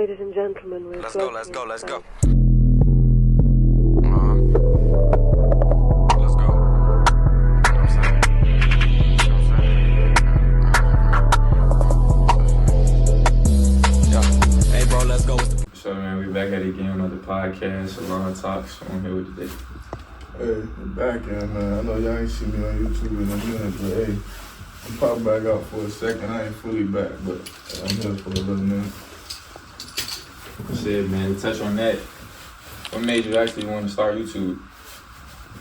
ladies and gentlemen, we're Let's go. Let's go. Let's go. So man, we back at it again on the podcast, Salon Talks. I'm here with today. Hey, I'm back in, man. I know y'all ain't seen me on YouTube in a minute, but hey, I'm popping back out for a second. I ain't fully back, but I'm here for a little minute. Shit, man, to touch on that, what made you actually want to start YouTube?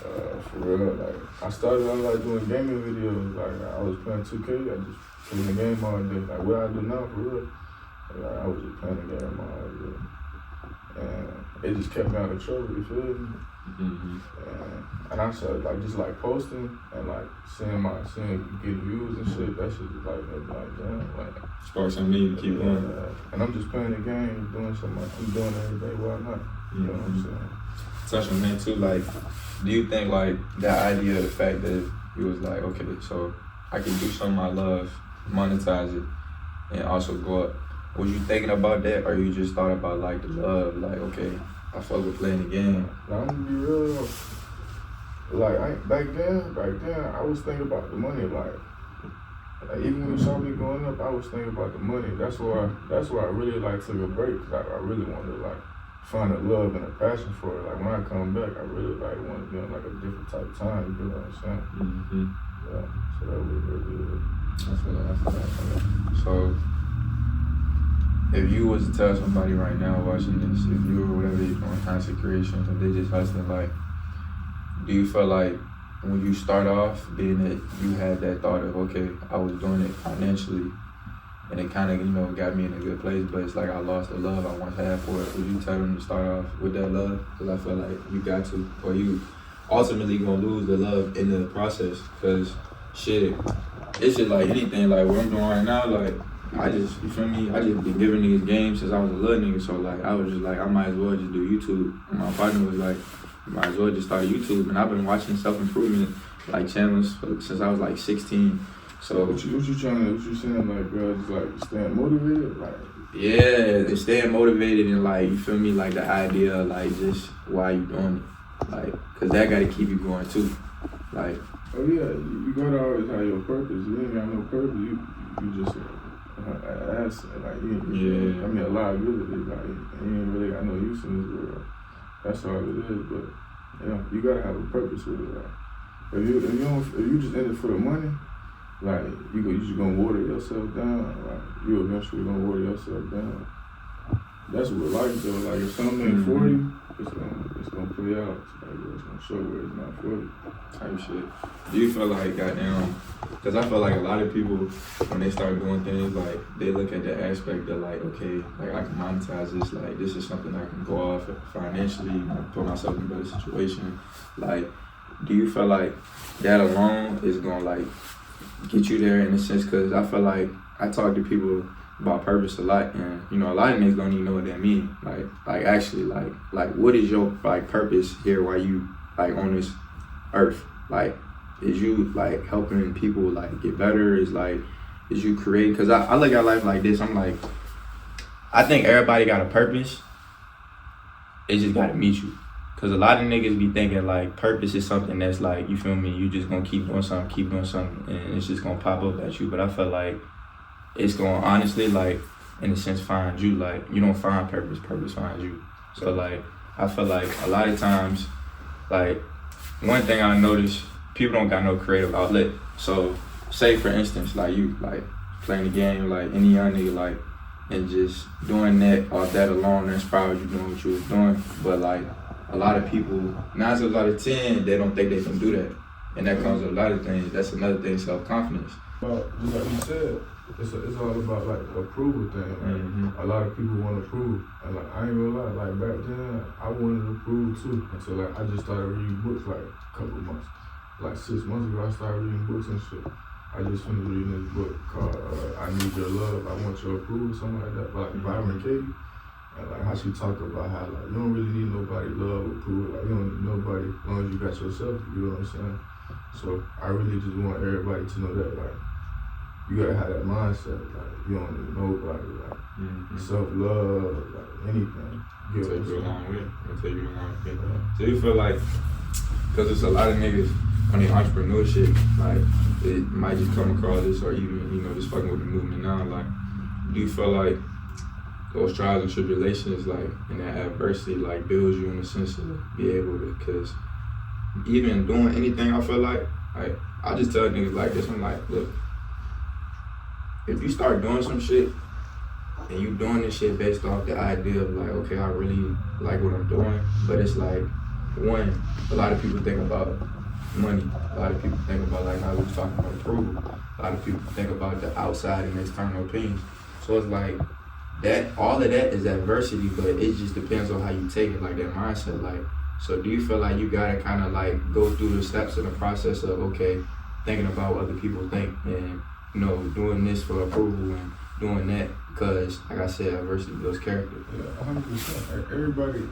For real, like, I started out like doing gaming videos. Like, I was playing 2K, I just playing the game all day. Like, what I do now, for real. Like, I was just playing the game all day. And it just kept me out of trouble, you feel me? Mm-hmm. And I started like posting and like seeing getting views and shit. That shit just like made me like, damn, like Spark some me to keep going. And I'm just playing the game, doing something I'm doing every day. Why not? You know what I'm saying? Touch on that too. Like, do you think like that idea, the fact that you was like, okay, so I can do something I love, monetize it, and also go up. Was you thinking about that, or you just thought about like the love, like okay, I fuck with playing the game? Like, I'm gonna be real. Like back then, I was thinking about the money. Like even when you saw me growing up, I was thinking about the money. That's why I really like took a break. Cause I really wanted to like find a love and a passion for it. Like when I come back, I really like want to be on like a different type of time. You know what I'm saying? Mm-hmm. Yeah. So that was really good. I feel that. So, if you was to tell somebody right now watching this, if you or whatever you're doing content creation, or they just hustling, like, do you feel like when you start off, being that you had that thought of, okay, I was doing it financially, and it kind of, got me in a good place, but it's like I lost the love I once had for it. Would you tell them to start off with that love? Because I feel like you got to, or you ultimately gonna lose the love in the process. Because shit, it's just like anything, like what I'm doing right now, like, you feel me? I just been giving niggas games since I was a little nigga, so like I was just like, I might as well just do YouTube. And my partner was like, you might as well just start YouTube. And I've been watching self-improvement like channels since I was like 16. So what you saying, like, bro, just like staying motivated, like? Yeah, it's staying motivated and like, you feel me, like the idea of like just why you doing it, like, cause that gotta keep you going too, like. Oh yeah, you gotta always have your purpose. You ain't got no purpose, you just ass, like, yeah. I mean, a liability, like, you ain't really got no use in this world. That's all it is, but you gotta have a purpose with it. Like, if you just in it for the money, like you just gonna water yourself down. Like you eventually gonna water yourself down. That's what life though. Like if something ain't for you, it's gonna play out. Like it's gonna show where it's not for you. Type shit. Do you feel like goddamn? Because I feel like a lot of people when they start doing things, like they look at the aspect of like, okay, like I can monetize this. Like this is something I can go off financially, put myself in a better situation. Like, do you feel like that alone is gonna like get you there in a sense? Because I feel like I talk to people about purpose a lot, and a lot of niggas don't even know what that means. Like actually, like what is your like purpose here while you like on this earth? Like, is you like helping people like get better? Is you creating? Because I look at life like this. I'm like, I think everybody got a purpose. It just gotta meet you. Cause a lot of niggas be thinking like purpose is something that's like, you feel me, you just gonna keep doing something, and it's just gonna pop up at you. But I feel like it's gonna honestly, like, in a sense, find you. Like, you don't find purpose finds you. So like, I feel like a lot of times, like, one thing I notice, people don't got no creative outlet. So say for instance, like you like playing the game, like any young nigga, like, and just doing that or that alone inspired you doing what you was doing. But like, a lot of people, 9 times out of 10, they don't think they can do that. And that comes with a lot of things. That's another thing, self-confidence. Well, just like you said, it's all about like approval thing. Like, a lot of people want to prove. And like, I ain't gonna lie, like back then, I wanted to prove too. And so like, I just started reading books like a couple months. Like 6 months ago, I started reading books and shit. I just finished reading this book called I Need Your Love, I Want Your Approval, something like that, by like Byron Katie. And like how she talk about how like you don't really need nobody love or approval, like you don't need nobody as long as you got yourself, you know what I'm saying? So I really just want everybody to know that, like you gotta have that mindset. Like you don't need nobody. Like self-love, like anything. It'll take you a long way. So you feel like, because there's a lot of niggas on the entrepreneurship, like it might just come across this, or even just fucking with the movement now. Like, do you feel like those trials and tribulations, like, and that adversity, like, builds you in the sense of be able to? Because even doing anything, I feel like I just tell niggas like this. I'm like, look, if you start doing some shit and you doing this shit based off the idea of like, okay, I really like what I'm doing, but it's like, one, a lot of people think about money. A lot of people think about, like how we was talking about approval. A lot of people think about the outside and external opinions. So it's like that, all of that is adversity, but it just depends on how you take it, like that mindset. Like, so do you feel like you gotta kind of like go through the steps in the process of, okay, thinking about what other people think and, doing this for approval and doing that? Because, like I said, adversity builds character. Yeah, 100%. Everybody,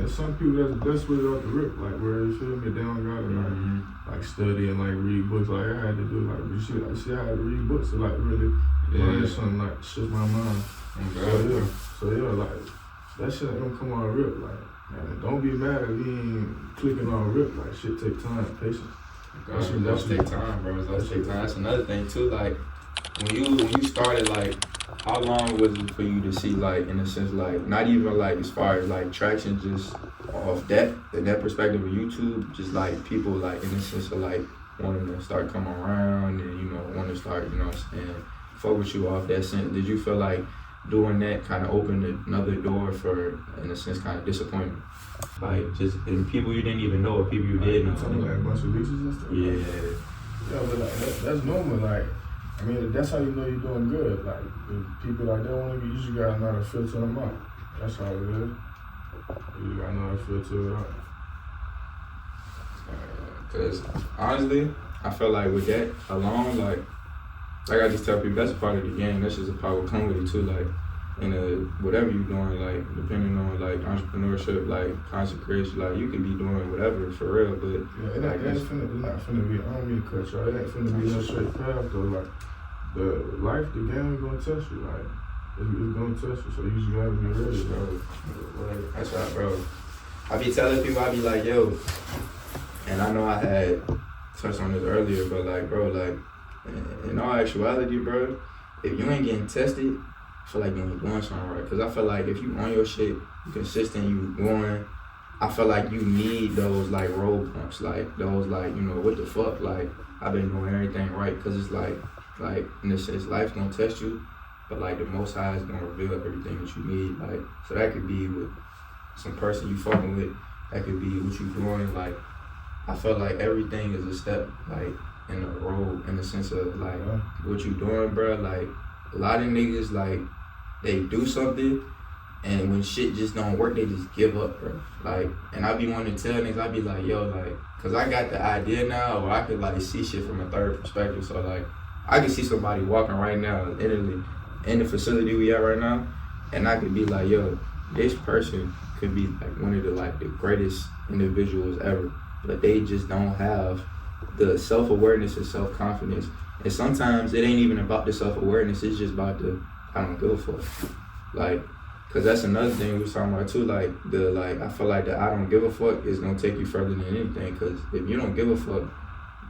some people that's what it off the rip. Like, where you feel me, they don't gotta like study and like read books. Like I had to do, like you see, I had to read books to like really learn something, like shift my mind. So yeah, like that shit ain't gonna come on rip. Like, man, don't be mad if you ain't clicking on rip. Like, shit take time, patience. That shit take time, bro. That take time. That's another thing too. Like, when you started, like, how long was it for you to see, like, in a sense, like, not even like as far as like traction, just off that perspective of YouTube, just like people, like, in a sense of like wanting to start coming around and want to start, and fuck with you off that sense? Did you feel like doing that kind of opened another door for, in a sense, kind of disappointment? Like, just in people you didn't even know, or people you did know? Like a bunch of leeches and stuff. Yeah, but like that's normal. Like, I mean, that's how you know you're doing good. Like, if people like that want to be, you just gotta know how to filter them out. That's all it is. You gotta know how to filter it out. Because honestly, I feel like with that alone, like I just tell people, that's a part of the game. That's just a part of coming with it too. Like, in whatever you're doing, like, depending on like entrepreneurship, like content creation, like you could be doing whatever for real, but yeah, it ain't finna be. I don't mean to cut you. It ain't finna be no straight path though. Like, the game is gonna test you. Like, it's gonna test you, so you just gotta be ready, bro. That's right, bro. I be telling people, I be like, yo, and I know I had touched on this earlier, but like, bro, like, in all actuality, bro, if you ain't getting tested, I feel like you ain't doing something right. Because I feel like if you on your shit, you consistent, you going, I feel like you need those like road bumps, like those like, what the fuck, like I've been doing everything right. Because it's like in a sense, life's gonna test you, but like the Most High is gonna reveal everything that you need. Like, so that could be with some person you fucking with, that could be what you doing. Like, I feel like everything is a step, like, in the road, in the sense of like what you doing, bro. Like, a lot of niggas, like, they do something, and when shit just don't work, they just give up, bro. Like, and I be wanting to tell niggas, I be like, yo, like, cause I got the idea now, or I could like see shit from a third perspective. So like, I can see somebody walking right now, literally, in the facility we at right now, and I could be like, yo, this person could be like one of the greatest individuals ever, but they just don't have the self-awareness and self-confidence. And sometimes it ain't even about the self-awareness, it's just about the, I don't give a fuck. Like, cause that's another thing we was talking about too, like, I feel like the I don't give a fuck is gonna take you further than anything, cause if you don't give a fuck,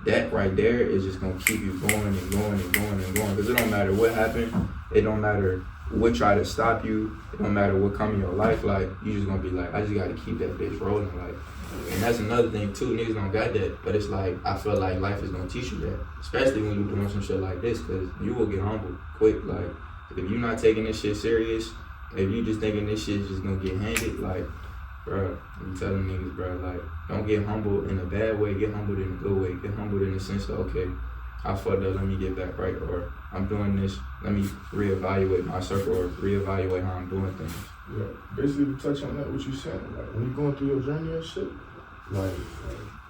that right there is just gonna keep you going and going and going and going. Cause it don't matter what happened, it don't matter what try to stop you, it don't matter what come in your life, like, you just gonna be like, I just gotta keep that bitch rolling, like. And that's another thing too, niggas don't got that, but it's like, I feel like life is gonna teach you that, especially when you're doing some shit like this, cause you will get humbled quick. Like, if you're not taking this shit serious, if you just thinking this shit is just gonna get handed, like, bro, I'm telling niggas, bro, like, don't get humbled in a bad way, get humbled in a good way, get humbled in the sense of, okay, I fucked up, let me get back right, or I'm doing this, let me reevaluate my circle, or reevaluate how I'm doing things. Yeah, basically to touch on that, what you saying, like, when you're going through your journey and shit, like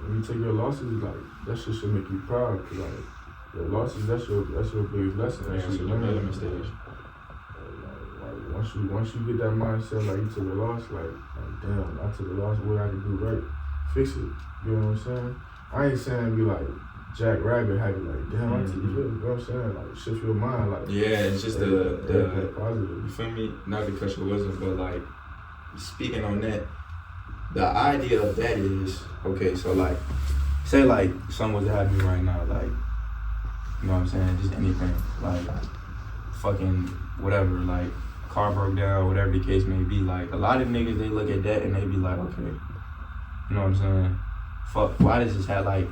when you take your losses, like, that shit should make you proud, cause like, your losses, that's your biggest lesson, that's your learning stage. Like, once you get that mindset, like, you took a loss, like damn, I took a loss, what I can do right, fix it, you know what I'm saying? I ain't saying be like, Jack Rabbit had it like, damn, I you know what I'm saying? Like, shift your mind. Like, yeah, it's just the positive. You feel me? Not to cut your wisdom, but like, speaking on that, the idea of that is, okay, so like, say like something was happening right now, like, you know what I'm saying, just anything, like, fucking whatever, like, car broke down, whatever the case may be, like, a lot of niggas, they look at that and they be like, okay, you know what I'm saying, fuck, why does this have, like,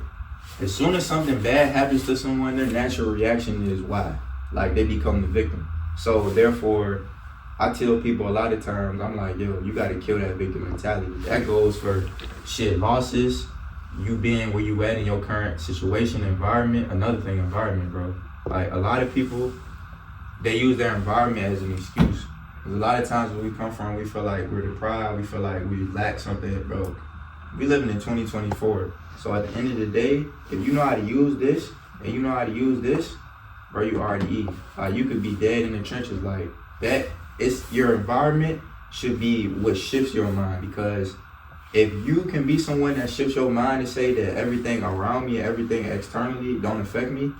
as soon as something bad happens to someone, their natural reaction is why, like, they become the victim. So therefore, I tell people a lot of times, I'm like, yo, you gotta kill that victim mentality. That goes for shit, losses, you being where you at in your current situation, environment. Another thing, environment, bro. Like, a lot of people, they use their environment as an excuse. Because a lot of times where we come from, we feel like we're deprived, we feel like we lack something, bro. We living in 2024. So at the end of the day, if you know how to use this, and you know how to use this, bro, you already eat. You could be dead in the trenches. Like, that, it's your environment should be what shifts your mind, because if you can be someone that shifts your mind and say that everything around me, everything externally don't affect me,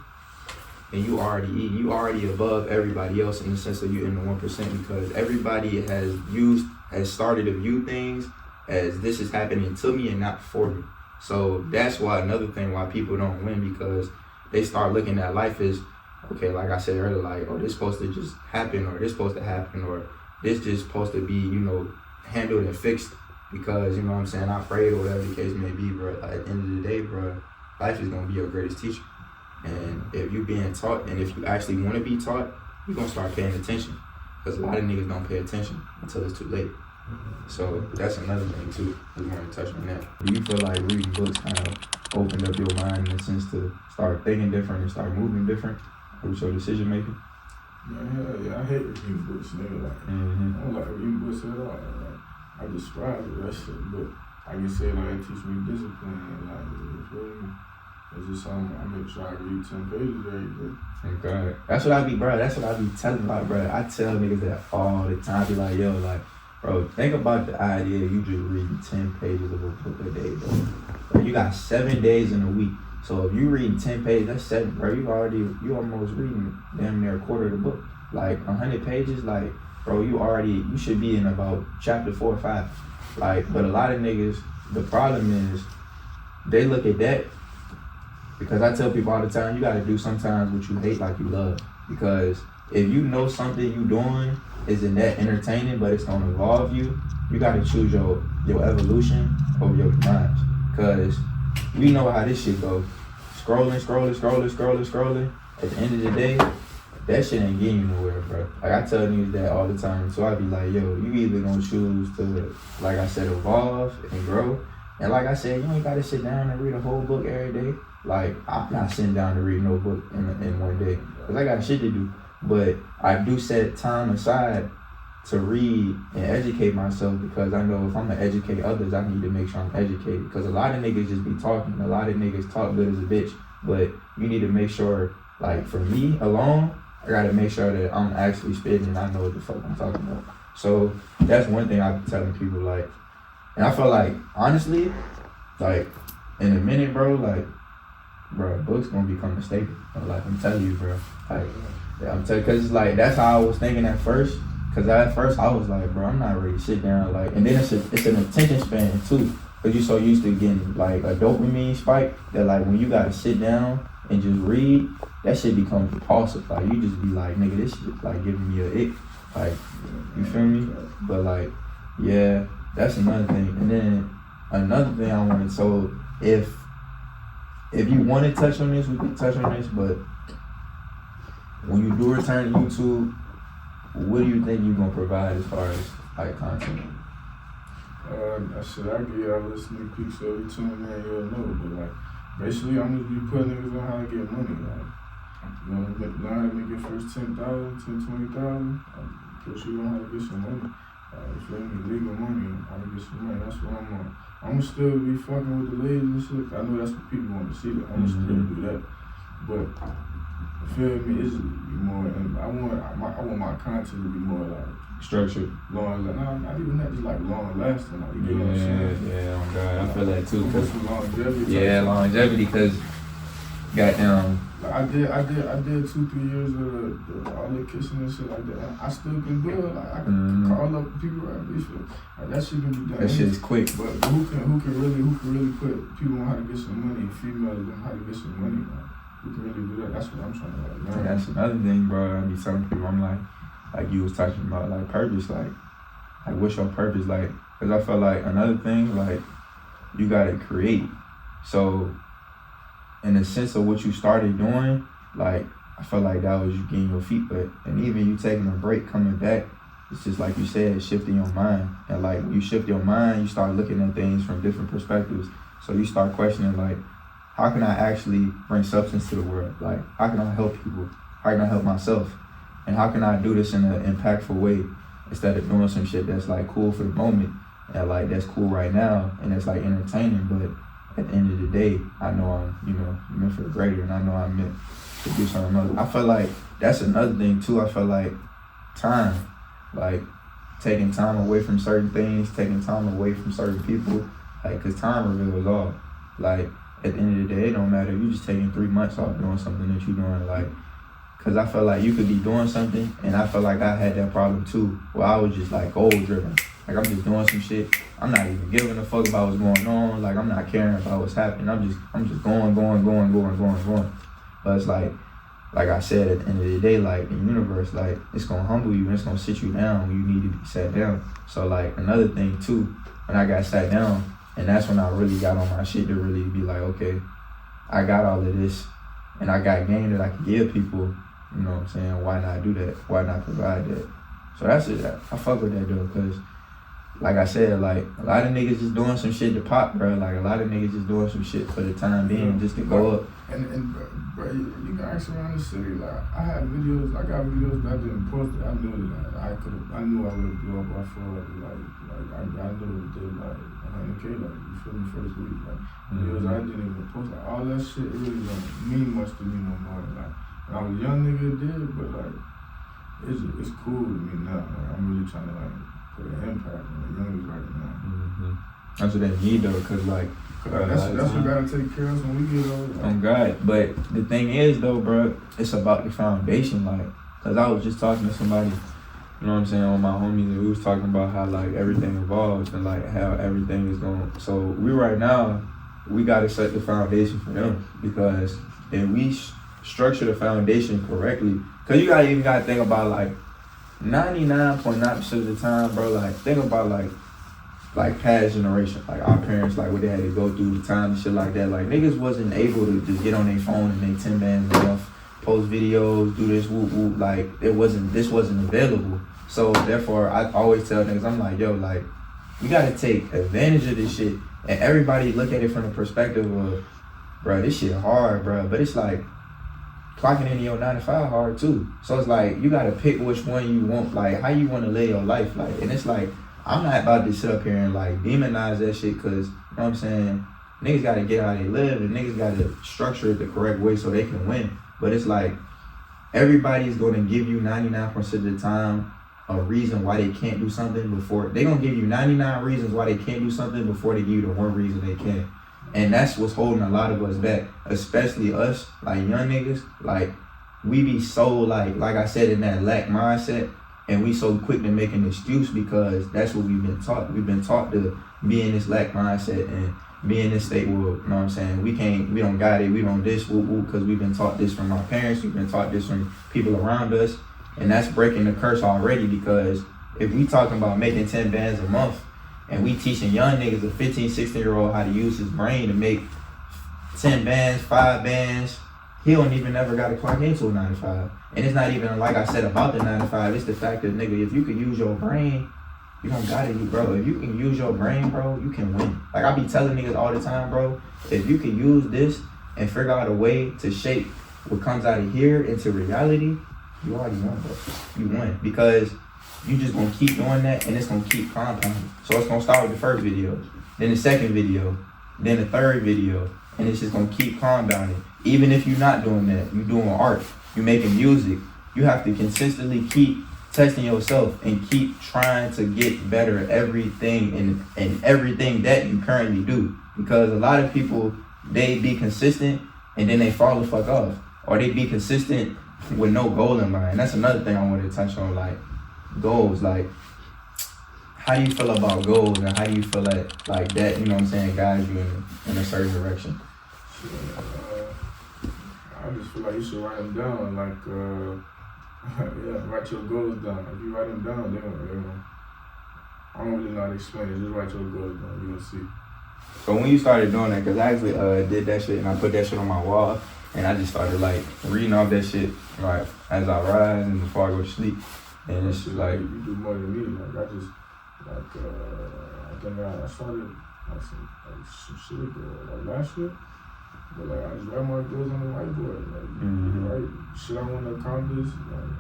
then you already eat. You already above everybody else in the sense that you're in the 1%, because everybody has started to view things as this is happening to me and not for me. So that's why another thing why people don't win, because they start looking at life as, okay, like I said earlier, like, oh, this supposed to just happen, or this supposed to happen, or this just supposed to be, you know, handled and fixed because, you know what I'm saying, I prayed or whatever the case may be, bro. Like, at the end of the day, bro, life is going to be your greatest teacher. And if you're being taught, and if you actually want to be taught, you're going to start paying attention. Because a lot of niggas don't pay attention until it's too late. So that's another thing, too. I just want to touch on that. Do you feel like reading books kind of opened up your mind in a sense to start thinking different and start moving different with your decision making? Yeah, I hate reading books, nigga. Like, I don't like reading books at all. Like, I despise that shit, but I can say, like, it teach me discipline, and, like, you feel me? It's just something, I make sure I read 10 pages every day. Okay. That's what I be, bro, that's what I be telling about, bro. I tell niggas that all the time. I be like, yo, like, bro, think about the idea you just reading 10 pages of a book a day, bro. You got 7 days in a week. So if you reading 10 pages, that's 7, bro. You almost reading damn near a quarter of the book. Like 100 pages, like, bro, you should be in about chapter 4 or 5. Like, but a lot of niggas, the problem is they look at that, because I tell people all the time, you gotta do sometimes what you hate like you love. Because if you know something you doing isn't that entertaining, but it's gonna evolve you, you gotta choose your evolution over your demise. Because we know how this shit goes. Scrolling. At the end of the day, that shit ain't getting you nowhere, bro. Like, I tell niggas that all the time. So I be like, yo, you either gonna choose to, like I said, evolve and grow. And like I said, you ain't gotta sit down and read a whole book every day. Like, I'm not sitting down to read no book in one day, because I got shit to do. But I do set time aside to read and educate myself, because I know if I'm gonna educate others, I need to make sure I'm educated. Because a lot of niggas just be talking. A lot of niggas talk good as a bitch. But you need to make sure, like, for me alone, I gotta make sure that I'm actually spitting and I know what the fuck I'm talking about. So that's one thing I've been telling people, like, and I feel like, honestly, like, in a minute, bro, like, bro, books gonna become a staple. Like, I'm telling you, bro. Like, yeah, I'm telling you, cause it's like, that's how I was thinking at first. Cause at first I was like, bro, I'm not ready to sit down. Like, and then it's an attention span too. Cause you're so used to getting like a dopamine spike that, like, when you gotta sit down and just read, that shit becomes impulsive. Like, you just be like, nigga, this shit like giving me a ick. Like, you feel me? But like, yeah, that's another thing. And then another thing I wanted, so if you want to touch on this, we can touch on this, but when you do return to YouTube, what do you think you're going to provide as far as, like, content? I give y'all a little sneak peek so every time, man, you'll know. But, like, basically, I'm going to be putting niggas on how to get money. Like, you know, learn how to make your first 10,000, 20,000, push you on how to get some money. You feel me? Legal money, how to get some money. That's what I'm on. I'm going to still be fucking with the ladies and shit. I know that's what people want to see. Like, I'm going to still do that. But, you feel me? It's more, and I want my content to be more like structured, long. Not even that, just like long lasting. Like, you know what I'm saying? Yeah, oh God, I feel that too. Cause longevity. Yeah, longevity. Because goddamn. Like I did 2-3 years of all the kissing and shit like that. And I still can do it. Like I can call up people right shit. Like that shit can be done. That shit's quick. But who can really put people on how to get some money, females on how to get some money, man? Who can really do that? That's what I'm trying to learn. That's another thing, bro. I be telling people, I'm like you was talking about, like purpose, like what's your purpose, like? Cause I feel like another thing, like you gotta create. So in the sense of what you started doing, like I feel like that was you getting your feet wet, and even you taking a break, coming back, it's just like you said, shifting your mind. And like when you shift your mind, you start looking at things from different perspectives. So you start questioning, like, how can I actually bring substance to the world? Like, how can I help people? How can I help myself? And how can I do this in an impactful way instead of doing some shit that's like cool for the moment and like that's cool right now and it's like entertaining, but at the end of the day, I know I'm, meant for the greater, and I know I'm meant to do something else. I feel like that's another thing too. I feel like time, like taking time away from certain things, taking time away from certain people, like, cause time reveals all. Like at the end of the day, it don't matter. You just taking 3 months off doing something that you're doing, like, cause I feel like you could be doing something, and I feel like I had that problem too, where I was just like goal driven. Like I'm just doing some shit. I'm not even giving a fuck about what's going on. Like I'm not caring about what's happening. I'm just going. But it's like I said, at the end of the day, like the universe, like it's gonna humble you and it's gonna sit you down when you need to be sat down. So like another thing too, when I got sat down, and that's when I really got on my shit to really be like, okay, I got all of this, and I got game that I can give people. You know what I'm saying? Why not do that? Why not provide that? So that's it. I fuck with that though, cause like I said, like a lot of niggas just doing some shit to pop, bro. Like a lot of niggas just doing some shit for the time being, just to go up. And bro, you can ask around the city. Like I got videos that I didn't post. That I knew that I knew I would blow up off of. I knew it did like 100K. Like you feel me, first week. Like videos I didn't even post. Like all that shit really don't mean much to me no more. Like when I was a young nigga, it did, but like it's cool to me now. Like I'm really trying to like put an impact on the youngers right now. That's what they need though, cause like that's what we gotta take care of when we get older. Like. On God, but the thing is though, bro, it's about the foundation. Like, cause I was just talking to somebody, you know what I'm saying, on my homies, and we was talking about how like everything evolves and like how everything is going. So we gotta set the foundation for them, because if we structure the foundation correctly, cause you even gotta think about like 99.9% of the time, bro, like think about like past generation, like our parents, like what they had to go through, the time and shit like that. Like niggas wasn't able to just get on their phone and make 10 bands a month, post videos, do this, whoop whoop. Like this wasn't available. So therefore, I always tell niggas, I'm like, yo, like we gotta take advantage of this shit, and everybody look at it from the perspective of, bro, this shit hard, bro. But it's like clocking into your 9 to 5 hard too. So it's like you gotta pick which one you want, like how you want to live your life, like. And it's like I'm not about to sit up here and like demonize that shit, cause you know what I'm saying, niggas gotta get how they live and niggas gotta structure it the correct way so they can win. But it's like everybody's gonna give you 99% of the time a reason why they can't do something before they gonna give you 99 reasons why they can't do something before they give you the one reason they can. And that's what's holding a lot of us back, especially us, like young niggas. Like we be so like I said, in that lack mindset, and we so quick to make an excuse because that's what we've been taught. We've been taught to be in this lack mindset and be in this state where, you know what I'm saying, we don't got it, we don't this, because we've been taught this from our parents, we've been taught this from people around us, and that's breaking the curse already, because if we talking about making 10 bands a month, and we teaching young niggas, a 15, 16-year-old, how to use his brain to make 10 bands, 5 bands, he don't even ever got to clock into a 9 to 5. And it's not even like I said about the 9 to 5, it's the fact that, nigga, if you can use your brain, you don't gotta do, bro. If you can use your brain, bro, you can win. Like I be telling niggas all the time, bro, if you can use this and figure out a way to shape what comes out of here into reality, you already won, bro. You won. Because you just gonna keep doing that and it's gonna keep compounding. So it's gonna start with the first video, then the second video, then the third video, and it's just gonna keep compounding. Even if you're not doing that, you're doing art, you're making music, you have to consistently keep testing yourself and keep trying to get better at everything and everything that you currently do. Because a lot of people, they be consistent and then they fall the fuck off. Or they be consistent with no goal in mind. That's another thing I wanted to touch on, like goals. Like, how do you feel about goals, and how do you feel like that, you know what I'm saying, guides you in a certain direction? I just feel like you should write them down. Like, yeah, write your goals down. If you write them down, then I don't really know how to explain it. Just write your goals down. You're gonna see. So when you started doing that, because I actually did that shit and I put that shit on my wall, and I just started like reading off that shit like as I rise and before I go to sleep. And it's just like, you do more than me. Like, I just I think I started like some shit like last year. But like, I just write my goals on the whiteboard. Like, write shit I want to accomplish. Like,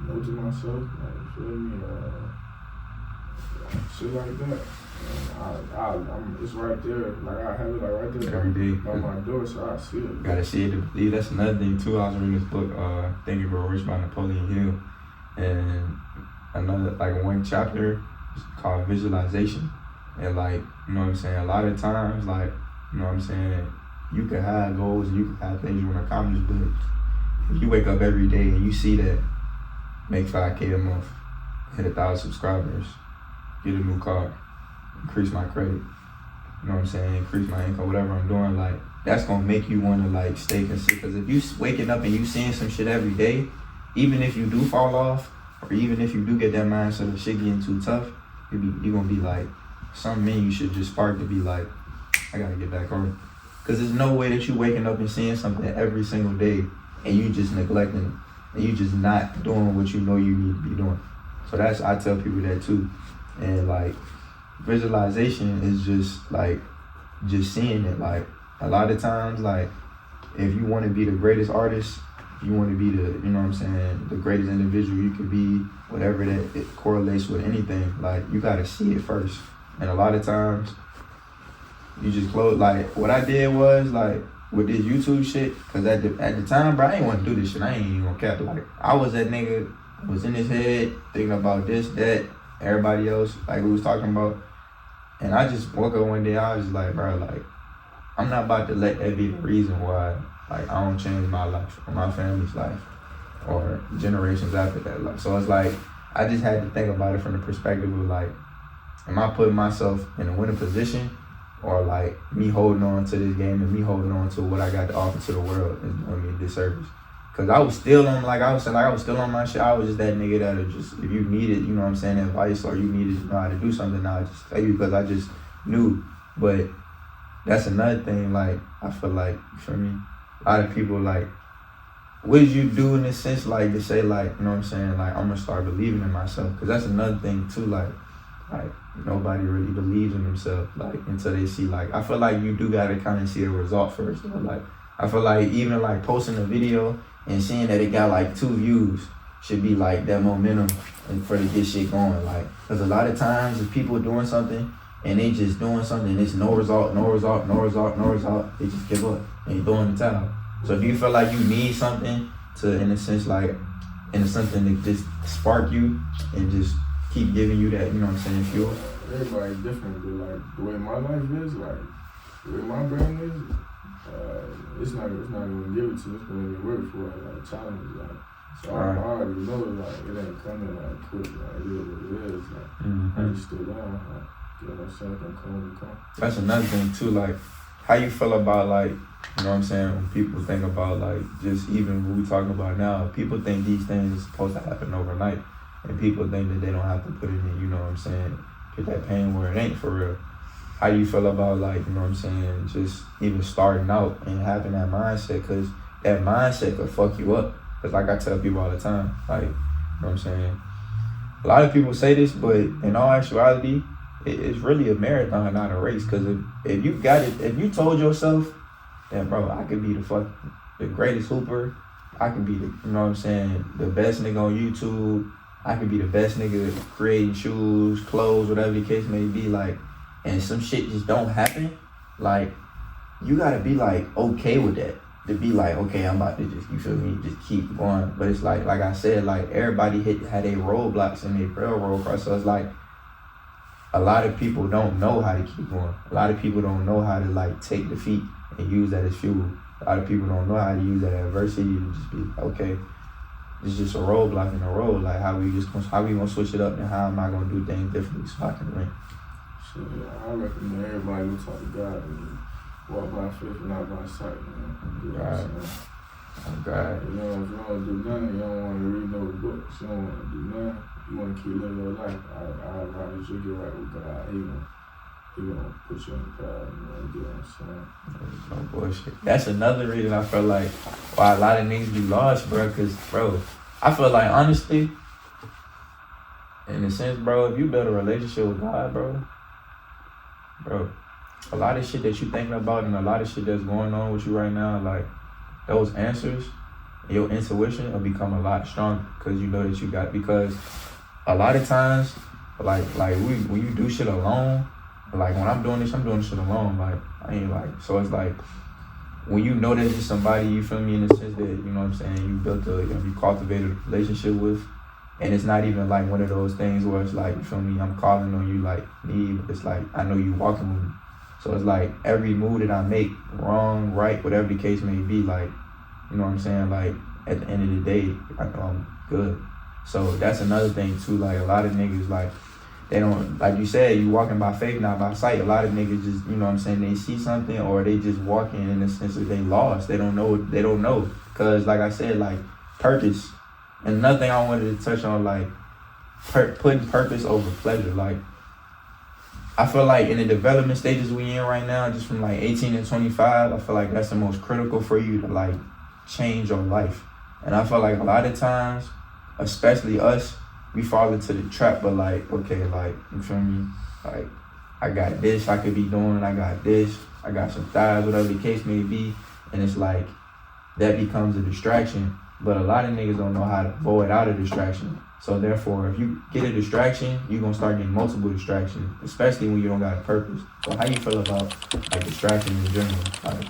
note to myself. Like, feel me? Shit like that. And it's right there. Like, I have it like right there every day by my door, so I see it. Gotta see it to believe. That's another thing too. I was reading this book, Think and Grow Rich by Napoleon Hill, and another like one chapter is called visualization. And like, you know what I'm saying, a lot of times, like, you know what I'm saying, you can have goals, you can have things you want to accomplish, but if you wake up every day and you see that, make 5K a month, hit 1,000 subscribers, get a new car, increase my credit, you know what I'm saying, increase my income, whatever I'm doing, like, that's gonna make you wanna like stay consistent. Cause if you waking up and you seeing some shit every day, even if you do fall off, or even if you do get that mindset of shit getting too tough, you're gonna be like, something in you should just spark to be like, I gotta get back on it. Cause there's no way that you waking up and seeing something every single day and you just neglecting it, and you just not doing what you know you need to be doing. So that's, I tell people that too. And like, visualization is just like, just seeing it. Like, a lot of times, like, if you want to be the greatest artist, if you want to be the, you know what I'm saying, the greatest individual you could be, whatever that it correlates with anything, like, you gotta see it first. And a lot of times, you just close, like, what I did was, like, with this YouTube shit, cause at the time, bro, I ain't want to do this shit. I ain't even gonna cap. Like, I was that nigga, was in his head, thinking about this, that, everybody else, like we was talking about. And I just woke up one day, I was just like, bro, like, I'm not about to let that be the reason why, like, I don't change my life or my family's life or generations after that. Like, so it's like, I just had to think about it from the perspective of like, am I putting myself in a winning position, or like me holding on to this game and me holding on to what I got to offer to the world is doing me a disservice? Cause I was still on, like I was still on my shit. I was just that nigga that would just, if you needed, you know what I'm saying, advice, or you needed to know how to do something, I would just tell you because I just knew. But that's another thing, like, I feel like, you feel me? A lot of people, like, what did you do in this sense, like, to say, like, you know what I'm saying, like, I'm gonna start believing in myself? Because that's another thing, too, like, nobody really believes in themselves, like, until they see, like, I feel like you do gotta kind of see the result first, though. Like, I feel like even, like, posting a video and seeing that it got, like, 2 views should be, like, that momentum and for to get shit going, like, because a lot of times if people are doing something and they just doing something and it's no result, they just give up and throw in the towel. So do you feel like you need something to, in a sense, like, something to just spark you and just keep giving you that, you know what I'm saying, fuel? Everybody's different, but like, the way my life is, like, the way my brain is, it's not gonna give it to me, it's gonna be work for it, like, challenge, like, so I already know, like, it ain't coming, like, quick, like, it is what it is, like, I just stood down, like, you know what I'm saying, I'm coming. That's another thing, too, like, how you feel about, like, you know what I'm saying, when people think about, like, just even what we talking about now, people think these things are supposed to happen overnight, and people think that they don't have to put it in, you know what I'm saying, get that pain where it ain't for real. How do you feel about, like, you know what I'm saying, just even starting out and having that mindset? Because that mindset could fuck you up. Because like I tell people all the time, like, you know what I'm saying, a lot of people say this, but in all actuality, it's really a marathon, not a race. Because if you got it, if you told yourself that, bro, I could be the greatest hooper, I could be the, you know what I'm saying, the best nigga on YouTube, I could be the best nigga creating shoes, clothes, whatever the case may be, like, and some shit just don't happen, like, you gotta be, like, okay with that. To be like, okay, I'm about to just, you feel me, just keep going. But it's like I said, like, everybody had their roadblocks and their railroad cross. So it's like, a lot of people don't know how to keep going. A lot of people don't know how to, like, take defeat and use that as fuel. a lot of people don't know how to use that adversity to just be okay. It's just a roadblock in the road. Like how we gonna switch it up, and how am I gonna do things differently so I can win? So I recommend everybody go talk to God and walk by faith and not by sight, man. Right. Oh God. You know, if you don't do nothing, you don't want to read no books. You don't want to do nothing. You want to keep living your life. I advise you get right with God. He gonna put you on the path. You know, get what I'm saying? No bullshit. That's another reason I feel like why a lot of niggas be lost, bro. Cause bro, I feel like honestly, in a sense, bro, if you build a relationship with God, bro, a lot of shit that you thinking about and a lot of shit that's going on with you right now, like those answers, your intuition will become a lot stronger because you know that you got. Because a lot of times, like when you do shit alone. Like when I'm doing this shit alone. Like I ain't like, so it's like when you know there's just somebody, you feel me, in the sense that, you know what I'm saying, you cultivated a relationship with, and it's not even like one of those things where it's like, you feel me, I'm calling on you like need, but it's like I know you walking with me. So it's like every move that I make, wrong, right, whatever the case may be, like, you know what I'm saying, like at the end of the day, I know I'm good. So that's another thing too, like a lot of niggas, like, they don't, like you said, you walking by faith, not by sight. A lot of niggas just, you know what I'm saying, they see something or they just walking in the sense that they lost. They don't know. Cause like I said, like purpose. And another thing I wanted to touch on, like putting purpose over pleasure. Like I feel like in the development stages we in right now, just from like 18 to 25, I feel like that's the most critical for you to like change your life. And I feel like a lot of times, especially us, we fall into the trap, but like, okay, like, you feel me? Like, I got this I could be doing, I got this, I got some thighs, whatever the case may be. And it's like, that becomes a distraction. But a lot of niggas don't know how to avoid out a distraction. So therefore, if you get a distraction, you're gonna start getting multiple distractions, especially when you don't got a purpose. So how you feel about like distractions in general? Like,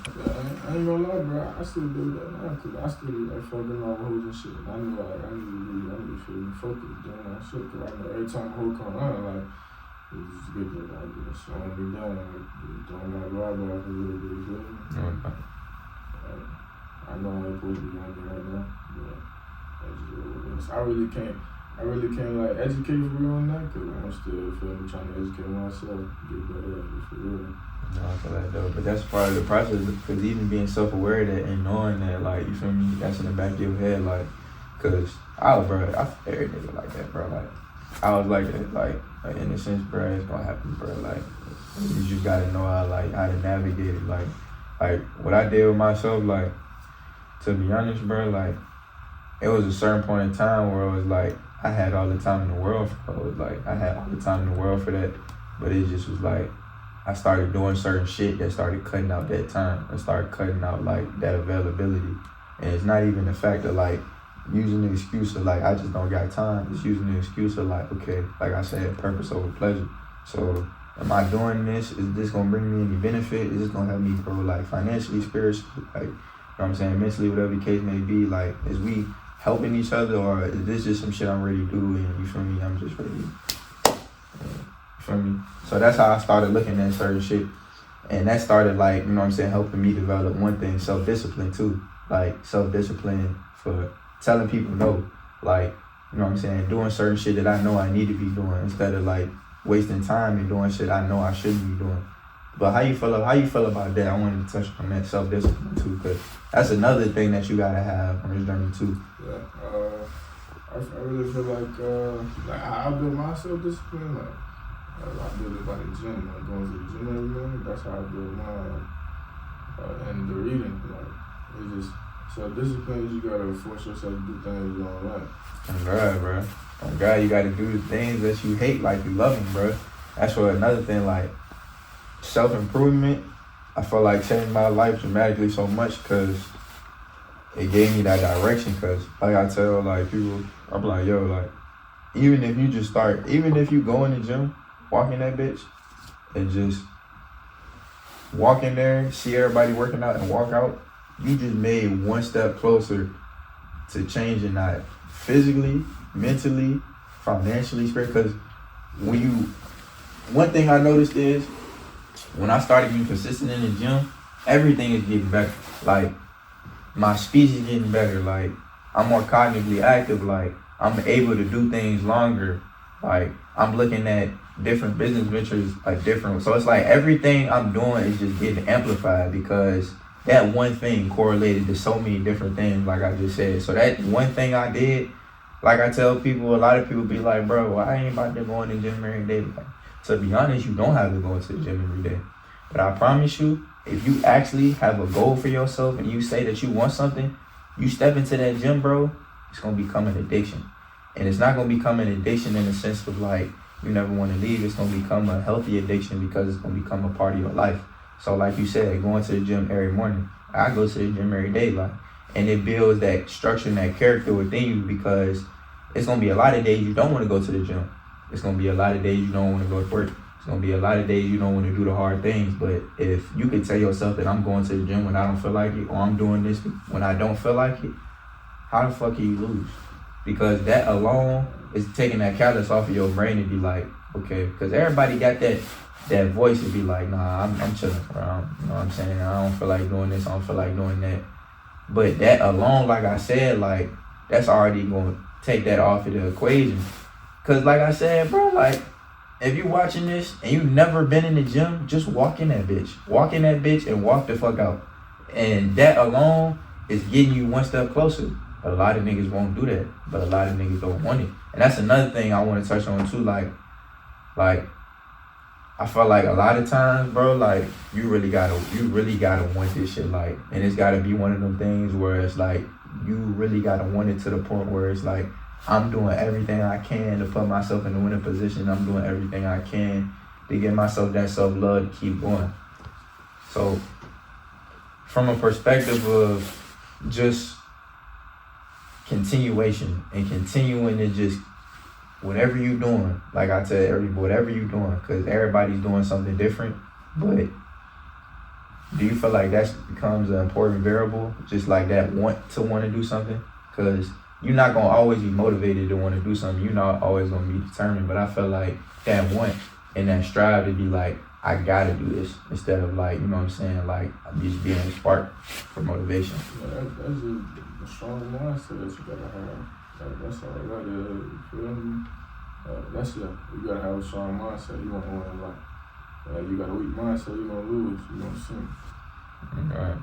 I ain't gonna lie, bro. I still do that now, cause I still like fucking my hoes and shit. And I know like I need to feel focused doing that shit, cause I know every time a hoe come on, like it just get to like slowing me down, like don't gotta ride off a little bit, you feel me? okay. I know I'm supposed to be doing it right now, but that's just what it is. I really can't like educate for real on that, cause I'm still trying to educate myself, get better at it for real. No, I feel that though, but that's part of the process. Because even being self-aware of that and knowing that, like, you feel me, that's in the back of your head, like, cause I every nigga like that, bro. Like, I was like that, like in a sense, bro, it's gonna happen, bro. Like, you just gotta know how to navigate it. Like what I did with myself, like, to be honest, bro, like, it was a certain point in time where it was like I had all the time in the world for that, but it just was like I started doing certain shit that started cutting out that time. I started cutting out like that availability. And it's not even the fact of like using the excuse of like I just don't got time. It's using the excuse of like, okay, like I said, purpose over pleasure. So am I doing this? Is this gonna bring me any benefit? Is this gonna help me grow like financially, spiritually, like, you know what I'm saying, mentally, whatever the case may be? Like, is we helping each other, or is this just some shit I'm ready to do and, you feel me, I'm just ready? You feel me? So that's how I started looking at certain shit. And that started like, you know what I'm saying, helping me develop one thing, self-discipline too. Like self-discipline for telling people no. Like, you know what I'm saying, doing certain shit that I know I need to be doing instead of like wasting time and doing shit I know I shouldn't be doing. But how you feel about that? I wanted to touch on that self-discipline too, because that's another thing that you gotta have on this journey too. Yeah, I really feel like I build my self-discipline. Like I build it by the gym, like going to the gym every morning. That's how I build mine. And the reading, like it's just self-discipline. You gotta force yourself to do things you don't like. Oh God, bro. Oh God, you gotta do the things that you hate like you love them, bro. That's what another thing, like self-improvement, I feel like changed my life dramatically so much because it gave me that direction. Because like I tell like people, I'm like, yo, like even if you go in the gym, walk in that bitch and just walk in there, see everybody working out and walk out, you just made one step closer to changing that physically, mentally, financially, because one thing I noticed is when I started being consistent in the gym, everything is getting better. Like, my speech is getting better. Like, I'm more cognitively active. Like, I'm able to do things longer. Like, I'm looking at different business ventures like different. So it's like everything I'm doing is just getting amplified because that one thing correlated to so many different things, like I just said. So that one thing I did, like I tell people, a lot of people be like, bro, well, I ain't about to go in the gym every day. Like, to be honest, you don't have to go into the gym every day. But I promise you, if you actually have a goal for yourself and you say that you want something, you step into that gym, bro, it's going to become an addiction. And it's not going to become an addiction in the sense of like, you never want to leave. It's going to become a healthy addiction because it's going to become a part of your life. So like you said, going to the gym every morning, I go to the gym every day, like, and it builds that structure and that character within you because it's going to be a lot of days you don't want to go to the gym. It's going to be a lot of days you don't want to go to work. It's going to be a lot of days you don't want to do the hard things. But if you could tell yourself that I'm going to the gym when I don't feel like it, or I'm doing this when I don't feel like it, how the fuck can you lose? Because that alone is taking that callous off of your brain and be like, okay, because everybody got that voice to be like, nah, I'm chilling around. You know what I'm saying? I don't feel like doing this. I don't feel like doing that. But that alone, like I said, like, that's already going to take that off of the equation. Because like I said, bro, like, if you're watching this and you've never been in the gym, just walk in that bitch. Walk in that bitch and walk the fuck out. And that alone is getting you one step closer. But a lot of niggas won't do that. But a lot of niggas don't want it. And that's another thing I want to touch on too. Like, I feel like a lot of times, bro, like, you really gotta want this shit, like, and it's gotta be one of them things where it's like, you really gotta want it to the point where it's like, I'm doing everything I can to put myself in a winning position. I'm doing everything I can to give myself that self-love to keep going. So, from a perspective of just continuation and continuing to just whatever you doing, like I tell everybody, whatever you doing, because everybody's doing something different, but do you feel like that becomes an important variable, just like that want to do something? Because you're not going to always be motivated to want to do something. You're not always going to be determined, but I feel like that want and that strive to be like, I got to do this, instead of like, you know what I'm saying, like just being a spark for motivation. Yeah, that's a strong mindset that you got to have. That's all right there, you feel me? That's it. You gotta have a strong mindset. You wanna like, you got a weak mindset, you gonna lose, you gonna sink. Alright.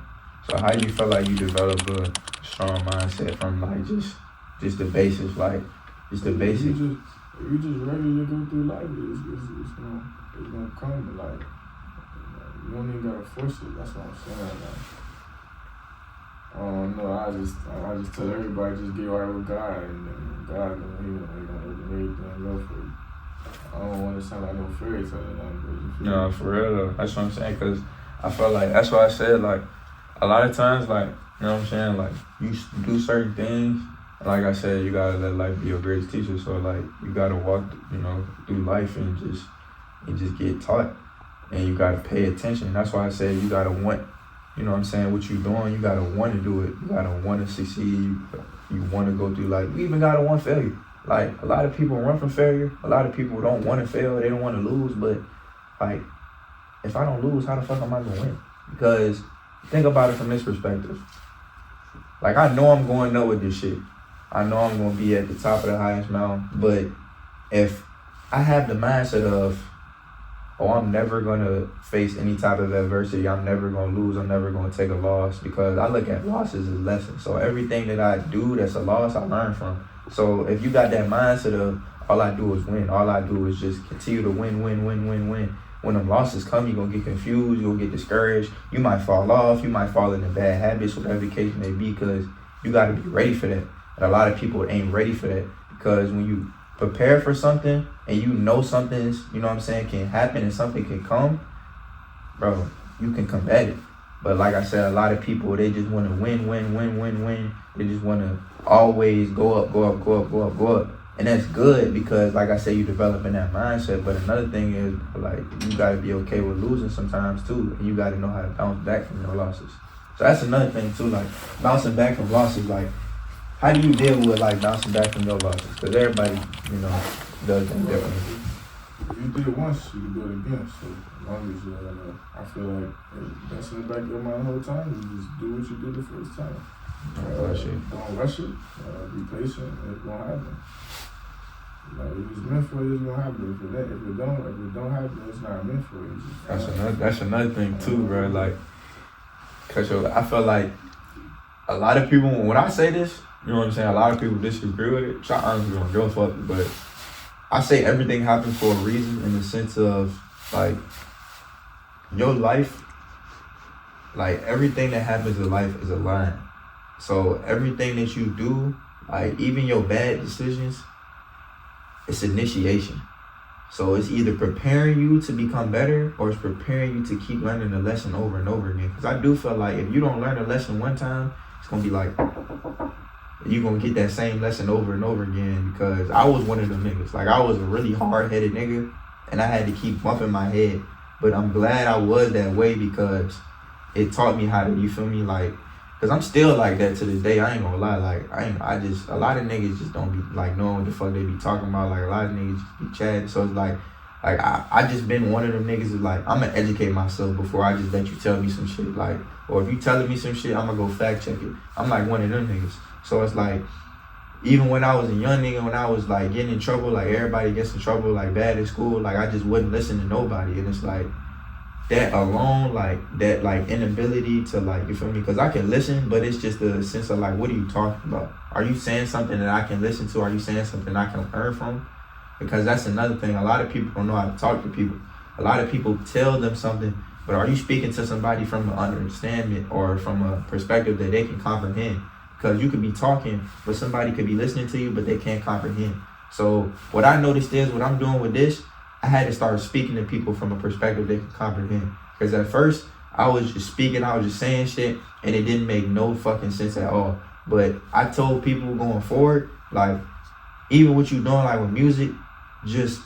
So how do you feel like you develop a strong mindset from like just the basics, like just the basics? You just ready to go through life. It's gonna come. Like, you don't even gotta force it. That's what I'm saying. Like, I don't know. I just tell everybody just get right with God, and God gonna open everything up for you. I don't want to sound like no fairy tale or nothing, but No, for real though. That's what I'm saying, because I feel like that's why I said, like, a lot of times, like, you know what I'm saying, like, you do certain things, and like I said, you gotta let life be your greatest teacher. So like, you gotta walk, you know, through life and just get taught, and you gotta pay attention. That's why I said you gotta want. You know what I'm saying? What you doing, you gotta want to do it. You gotta want to succeed. You want to go through life. You even gotta want failure. Like, a lot of people run from failure. A lot of people don't want to fail. They don't want to lose. But like, if I don't lose, how the fuck am I gonna win? Because think about it from this perspective. Like, I know I'm going up with this shit. I know I'm gonna be at the top of the highest mountain. But if I have the mindset of, oh, I'm never gonna face any type of adversity, I'm never gonna lose, I'm never gonna take a loss, because I look at losses as lessons. So everything that I do that's a loss, I learn from. So if you got that mindset of all I do is win, all I do is just continue to win. When them losses come, you're gonna get confused, you'll get discouraged, you might fall off, you might fall into bad habits, whatever the case may be, because you gotta be ready for that. And a lot of people ain't ready for that, because when you prepare for something and you know something's, you know what I'm saying, can happen and something can come, bro, you can combat it. But like I said, a lot of people, they just want to win. They just want to always go up. And that's good, because like I said, you developing that mindset. But another thing is, like, you got to be okay with losing sometimes too. And you got to know how to bounce back from your losses. So that's another thing too, like bouncing back from losses. Like, how do you deal with like bouncing back from your losses? Because everybody, you know, does them differently. if you did it once, you can do it again. So as long as you, I feel like that's in the back of your mind the whole time. You just do what you did the first time. Don't rush it. Don't rush it. Be patient. It's gonna happen. Like if it's meant for you, it's gonna happen. If it don't happen, it's not meant for you. That's another thing too, bro. Like, cause I feel like a lot of people, when I say this, you know what I'm saying, a lot of people disagree with it. So I honestly don't give a fuck, but I say everything happens for a reason in the sense of, like, your life, like, everything that happens in life is a line. So everything that you do, like, even your bad decisions, it's initiation. So it's either preparing you to become better or it's preparing you to keep learning the lesson over and over again. Because I do feel like if you don't learn a lesson one time, it's going to be like, you're going to get that same lesson over and over again. Because I was one of them niggas. Like, I was a really hard-headed nigga and I had to keep bumping my head. But I'm glad I was that way because it taught me how to, you feel me, like, because I'm still like that to this day. I ain't gonna lie. Like, a lot of niggas just don't be, like, knowing what the fuck they be talking about. Like, a lot of niggas just be chatting. So it's like I just been one of them niggas that's like, I'm gonna educate myself before I just let you tell me some shit. Like, or if you telling me some shit, I'm gonna go fact check it. I'm like one of them niggas. So it's like, even when I was a young nigga, when I was, like, getting in trouble, like, everybody gets in trouble, like, bad at school, like, I just wouldn't listen to nobody. And it's like, that alone, like, that, like, inability to, like, you feel me? Because I can listen, but it's just a sense of, like, what are you talking about? Are you saying something that I can listen to? Are you saying something I can learn from? Because that's another thing. A lot of people don't know how to talk to people. A lot of people tell them something, but are you speaking to somebody from an understanding or from a perspective that they can comprehend? Because you could be talking, but somebody could be listening to you, but they can't comprehend. So what I noticed is what I'm doing with this, I had to start speaking to people from a perspective they can comprehend. Because at first, I was just speaking, I was just saying shit, and it didn't make no fucking sense at all. But I told people going forward, like, even what you doing, like, with music, just,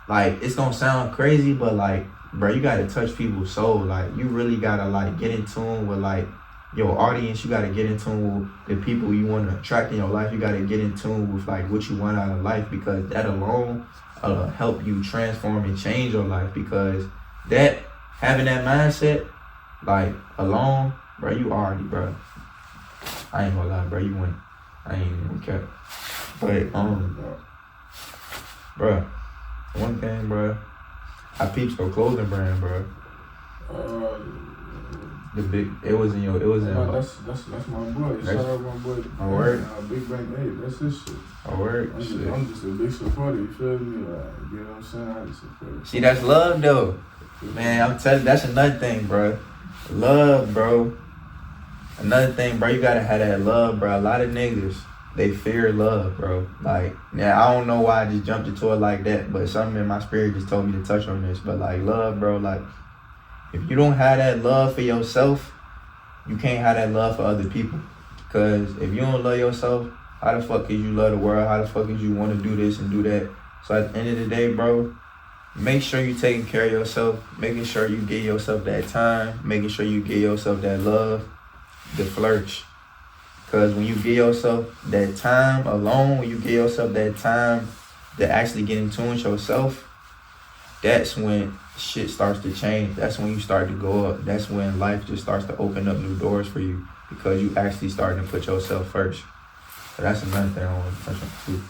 like, it's gonna sound crazy, but, like, bro, you gotta touch people's soul. Like, you really gotta, like, get in tune with, like, your audience. You gotta get in tune with the people you want to attract in your life. You gotta get in tune with, like, what you want out of life, because that alone help you transform and change your life. Because that, having that mindset, like, alone, bro, you already, bro, I ain't gonna lie, bro, you win. I ain't even care. But bro, one thing, bro, I peeped your clothing brand, bro. The big, it was in. That's my boy. Shout out my boy. My word. Big Bank 8. That's his shit. My word. I'm just a big supporter. You feel me? Like, you know what I'm saying? I just support it. See, that's love, though. Man, I'm telling you, that's another thing, bro. Love, bro. Another thing, bro, you gotta have that love, bro. A lot of niggas, they fear love, bro. Like, now, I don't know why I just jumped into it like that, but something in my spirit just told me to touch on this. But, like, love, bro, like, if you don't have that love for yourself, you can't have that love for other people. Because if you don't love yourself, how the fuck is you love the world? How the fuck is you want to do this and do that? So at the end of the day, bro, make sure you're taking care of yourself, making sure you give yourself that time, making sure you give yourself that love, to flourish. Because when you give yourself that time alone, when you give yourself that time to actually get in tune with yourself, that's when shit starts to change. That's when you start to go up. That's when life just starts to open up new doors for you, because you actually starting to put yourself first. So that's another thing I want to touch on too.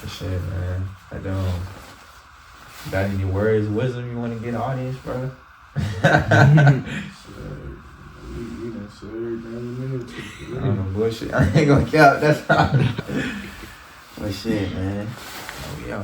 But shit, man. Got any words of wisdom you want to get the audience, bro? So everything I don't know, bullshit. I ain't gonna count. That's all. But shit, man. Oh, yeah.